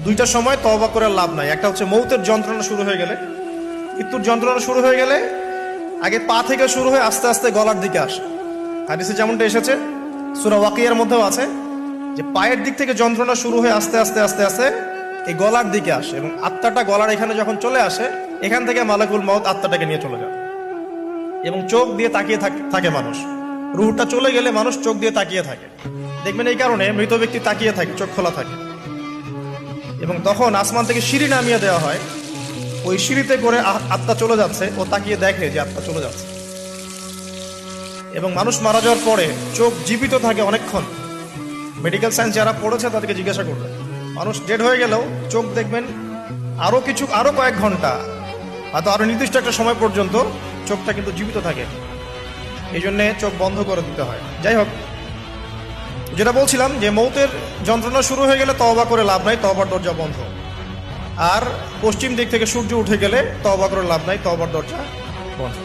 দুইটা সময় তওবা করে লাভ নাই। একটা হচ্ছে মৌতের যন্ত্রণা শুরু হয়ে গেলে, মৃত্যুর যন্ত্রণা শুরু হয়ে গেলে আগে পা থেকে শুরু হয়ে আস্তে আস্তে গলার দিকে আসে। হাদিসে যেমনটা এসেছে, সূরা ওয়াকিয়ার মধ্যেও আছে যে পায়ের দিক থেকে যন্ত্রণা শুরু হয়ে আস্তে আস্তে আস্তে আস্তে এই গলার দিকে আসে, এবং আত্মাটা গলার এখানে যখন চলে আসে, এখান থেকে মালাকুল মউত আত্মাটাকে নিয়ে চলে যায় এবং চোখ দিয়ে তাকিয়ে থাকে মানুষ। রুহটা চলে গেলে মানুষ চোখ দিয়ে তাকিয়ে থাকে, দেখবেন এই কারণে মৃত ব্যক্তি তাকিয়ে থাকে, চোখ খোলা থাকে। এবং তখন আসমান থেকে সিঁড়ি নামিয়ে দেওয়া হয়, ওই সিঁড়িতে করে আত্মা চলে যাচ্ছে, ও তাকিয়ে দেখে যে আত্মা চলে যাচ্ছে। এবং মানুষ মারা যাওয়ার পরে চোখ জীবিত থাকে অনেকক্ষণ। মেডিকেল সায়েন্স যারা পড়েছে তাদেরকে জিজ্ঞাসা করবে, মানুষ ডেড হয়ে গেলেও চোখ দেখবেন আরো কয়েক ঘন্টা, হয়তো আরো নির্দিষ্ট একটা সময় পর্যন্ত চোখটা কিন্তু জীবিত থাকে। এই জন্যে চোখ বন্ধ করে দিতে হয়। যাই হোক, যেটা বলছিলাম যে মৌতের যন্ত্রণা শুরু হয়ে গেলে তওবা করে লাভ নাই, তওবার দরজা বন্ধ। আর পশ্চিম দিক থেকে সূর্য উঠে গেলে তওবা করে লাভ নাই, তওবার দরজা বন্ধ।